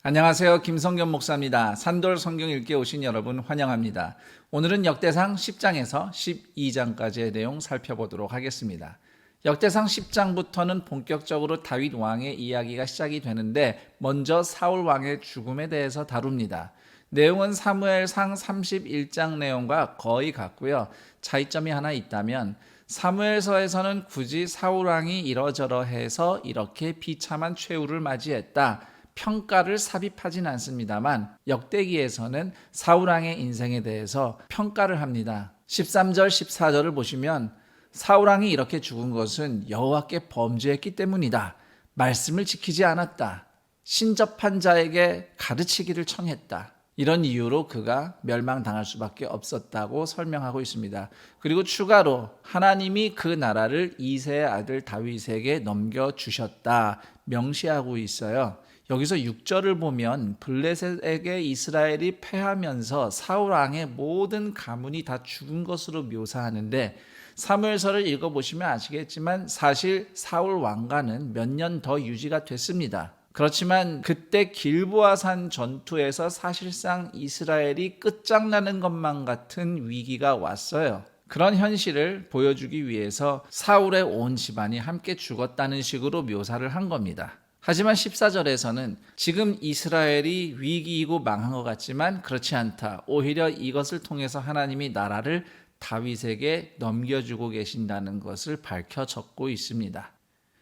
안녕하세요. 김성겸 목사입니다. 산돌 성경 읽기에 오신 여러분 환영합니다. 오늘은 역대상 10장에서 12장까지의 내용 살펴보도록 하겠습니다. 역대상 10장부터는 본격적으로 다윗 왕의 이야기가 시작이 되는데 먼저 사울 왕의 죽음에 대해서 다룹니다. 내용은 사무엘상 31장 내용과 거의 같고요. 차이점이 하나 있다면 사무엘서에서는 굳이 사울 왕이 이러저러해서 이렇게 비참한 최후를 맞이했다, 평가를 삽입하진 않습니다만 역대기에서는 사울왕의 인생에 대해서 평가를 합니다. 13절 14절을 보시면 사울왕이 이렇게 죽은 것은 여호와께 범죄했기 때문이다. 말씀을 지키지 않았다. 신접한 자에게 가르치기를 청했다. 이런 이유로 그가 멸망당할 수밖에 없었다고 설명하고 있습니다. 그리고 추가로 하나님이 그 나라를 이새의 아들 다윗에게 넘겨주셨다 명시하고 있어요. 여기서 6절을 보면 블레셋에게 이스라엘이 패하면서 사울 왕의 모든 가문이 다 죽은 것으로 묘사하는데 사무엘서를 읽어보시면 아시겠지만 사실 사울 왕가는 몇 년 더 유지가 됐습니다. 그렇지만 그때 길보아산 전투에서 사실상 이스라엘이 끝장나는 것만 같은 위기가 왔어요. 그런 현실을 보여주기 위해서 사울의 온 집안이 함께 죽었다는 식으로 묘사를 한 겁니다. 하지만 14절에서는 지금 이스라엘이 위기이고 망한 것 같지만 그렇지 않다. 오히려 이것을 통해서 하나님이 나라를 다윗에게 넘겨주고 계신다는 것을 밝혀 적고 있습니다.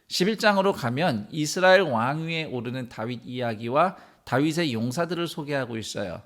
11장으로 가면 이스라엘 왕위에 오르는 다윗 이야기와 다윗의 용사들을 소개하고 있어요.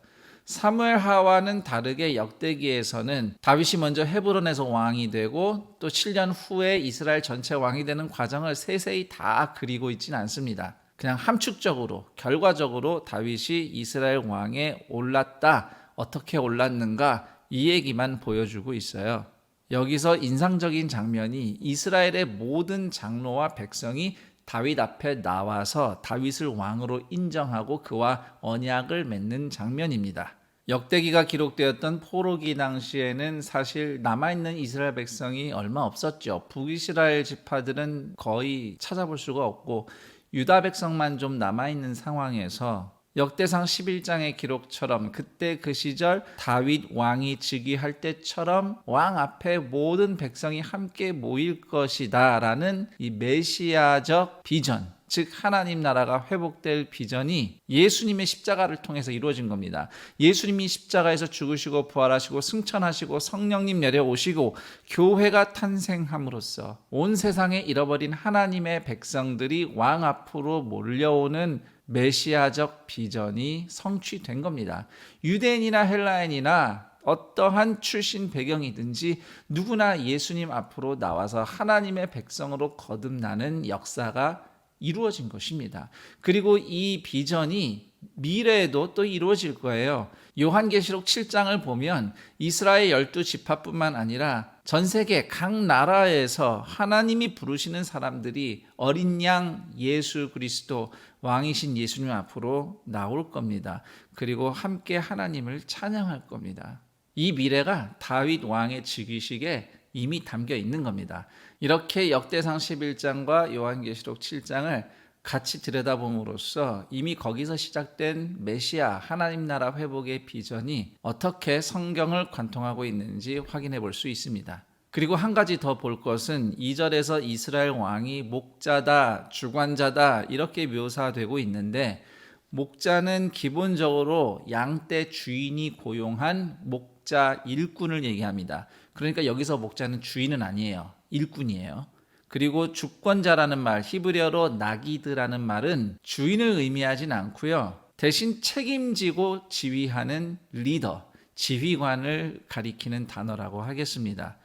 사무엘하와는 다르게 역대기에서는 다윗이 먼저 헤브론에서 왕이 되고 또 7년 후에 이스라엘 전체 왕이 되는 과정을 세세히 다 그리고 있지는 않습니다. 그냥 함축적으로 결과적으로 다윗이 이스라엘 왕에 올랐다, 어떻게 올랐는가 이 얘기만 보여주고 있어요. 여기서 인상적인 장면이 이스라엘의 모든 장로와 백성이 다윗 앞에 나와서 다윗을 왕으로 인정하고 그와 언약을 맺는 장면입니다. 역대기가 기록되었던 포로기 당시에는 사실 남아있는 이스라엘 백성이 얼마 없었죠. 북이스라엘 지파들은 거의 찾아볼 수가 없고 유다 백성만 좀 남아있는 상황에서 역대상 11장의 기록처럼 그때 그 시절 다윗 왕이 즉위할 때처럼 왕 앞에 모든 백성이 함께 모일 것이다 라는 이 메시아적 비전, 즉 하나님 나라가 회복될 비전이 예수님의 십자가를 통해서 이루어진 겁니다. 예수님이 십자가에서 죽으시고 부활하시고 승천하시고 성령님 내려오시고 교회가 탄생함으로써 온 세상에 잃어버린 하나님의 백성들이 왕 앞으로 몰려오는 메시아적 비전이 성취된 겁니다. 유대인이나 헬라인이나 어떠한 출신 배경이든지 누구나 예수님 앞으로 나와서 하나님의 백성으로 거듭나는 역사가 이루어진 것입니다. 그리고 이 비전이 미래에도 또 이루어질 거예요. 요한계시록 7장을 보면 이스라엘 12지파뿐만 아니라 전 세계 각 나라에서 하나님이 부르시는 사람들이 어린 양 예수 그리스도 왕이신 예수님 앞으로 나올 겁니다. 그리고 함께 하나님을 찬양할 겁니다. 이 미래가 다윗 왕의 즉위식에 이미 담겨 있는 겁니다. 이렇게 역대상 11장과 요한계시록 7장을 같이 들여다봄으로써 이미 거기서 시작된 메시아 하나님 나라 회복의 비전이 어떻게 성경을 관통하고 있는지 확인해 볼 수 있습니다. 그리고 한 가지 더 볼 것은 2절에서 이스라엘 왕이 목자다, 주관자다 이렇게 묘사되고 있는데 목자는 기본적으로 양떼 주인이 고용한 목자 일꾼을 얘기합니다. 그러니까 여기서 목자는 주인은 아니에요. 일꾼이에요. 그리고 주권자라는 말, 히브리어로 나기드라는 말은 주인을 의미하진 않고요. 대신 책임지고 지휘하는 리더, 지휘관을 가리키는 단어라고 하겠습니다.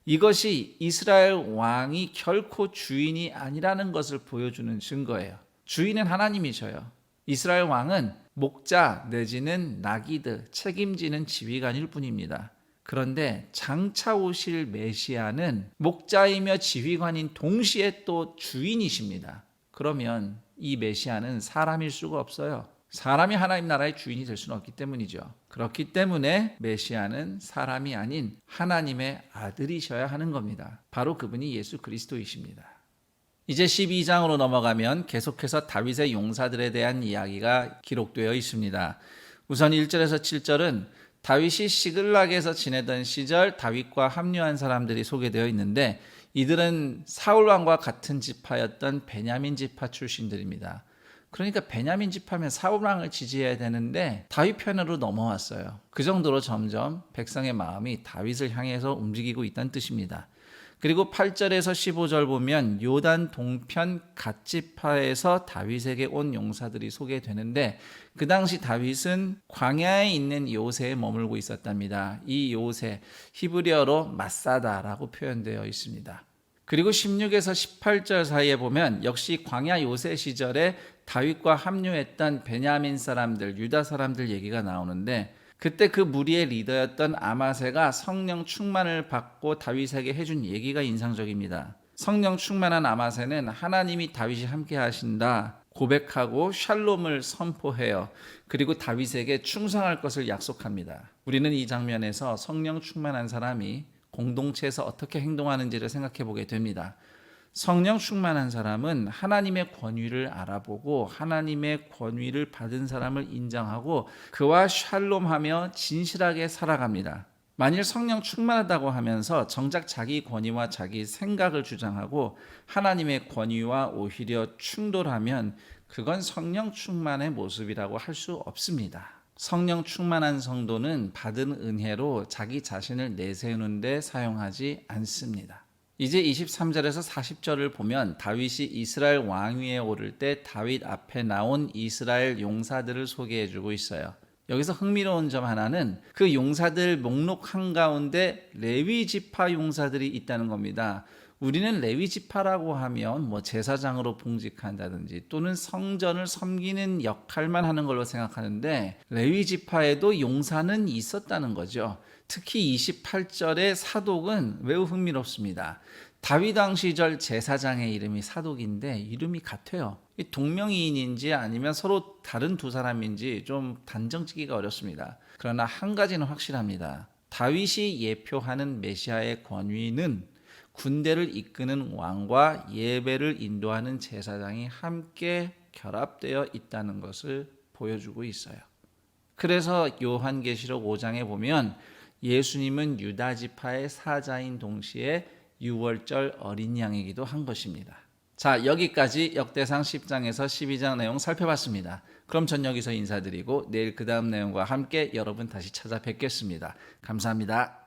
이것이 이스라엘 왕이 결코 주인이 아니라는 것을 보여주는 증거예요. 주인은 하나님이셔요. 이스라엘 왕은 목자 내지는 나기드, 책임지는 지휘관일 뿐입니다. 그런데 장차 오실 메시아는 목자이며 지휘관인 동시에 또 주인이십니다. 그러면 이 메시아는 사람일 수가 없어요. 사람이 하나님 나라의 주인이 될 수는 없기 때문이죠. 그렇기 때문에 메시아는 사람이 아닌 하나님의 아들이셔야 하는 겁니다. 바로 그분이 예수 그리스도이십니다. 이제 12장으로 넘어가면 계속해서 다윗의 용사들에 대한 이야기가 기록되어 있습니다. 우선 1절에서 7절은 다윗이 시글락에서 지내던 시절 다윗과 합류한 사람들이 소개되어 있는데, 이들은 사울 왕과 같은 지파였던 베냐민 지파 출신들입니다. 그러니까 베냐민 지파면 사울 왕을 지지해야 되는데 다윗 편으로 넘어왔어요. 그 정도로 점점 백성의 마음이 다윗을 향해서 움직이고 있다는 뜻입니다. 그리고 8절에서 15절 보면 요단 동편 갓 지파에서 다윗에게 온 용사들이 소개되는데, 그 당시 다윗은 광야에 있는 요새에 머물고 있었답니다. 이 요새 히브리어로 마사다라고 표현되어 있습니다. 그리고 16에서 18절 사이에 보면 역시 광야 요새 시절에 다윗과 합류했던 베냐민 사람들, 유다 사람들 얘기가 나오는데, 그때 그 무리의 리더였던 아마세가 성령 충만을 받고 다윗에게 해준 얘기가 인상적입니다. 성령 충만한 아마세는 하나님이 다윗이 함께 하신다 고백하고 샬롬을 선포해요. 그리고 다윗에게 충성할 것을 약속합니다. 우리는 이 장면에서 성령 충만한 사람이 공동체에서 어떻게 행동하는지를 생각해 보게 됩니다. 성령 충만한 사람은 하나님의 권위를 알아보고 하나님의 권위를 받은 사람을 인정하고 그와 샬롬하며 진실하게 살아갑니다. 만일 성령 충만하다고 하면서 정작 자기 권위와 자기 생각을 주장하고 하나님의 권위와 오히려 충돌하면 그건 성령 충만의 모습이라고 할 수 없습니다. 성령 충만한 성도는 받은 은혜로 자기 자신을 내세우는 데 사용하지 않습니다. 이제 23절에서 40절을 보면 다윗이 이스라엘 왕위에 오를 때 다윗 앞에 나온 이스라엘 용사들을 소개해주고 있어요. 여기서 흥미로운 점 하나는 그 용사들 목록 한가운데 레위 지파 용사들이 있다는 겁니다. 우리는 레위 지파라고 하면 제사장으로 봉직한다든지 또는 성전을 섬기는 역할만 하는 걸로 생각하는데, 레위 지파에도 용사는 있었다는 거죠. 특히 28절의 사독은 매우 흥미롭습니다. 다윗 왕 시절 제사장의 이름이 사독인데 이름이 같아요. 동명이인인지 아니면 서로 다른 두 사람인지 좀 단정 짓기가 어렵습니다. 그러나 한 가지는 확실합니다. 다윗이 예표하는 메시아의 권위는 군대를 이끄는 왕과 예배를 인도하는 제사장이 함께 결합되어 있다는 것을 보여주고 있어요. 그래서 요한계시록 5장에 보면 예수님은 유다 지파의 사자인 동시에 유월절 어린 양이기도 한 것입니다. 자, 여기까지 역대상 10장에서 12장 내용 살펴봤습니다. 그럼 전 여기서 인사드리고 내일 그 다음 내용과 함께 여러분 다시 찾아뵙겠습니다. 감사합니다.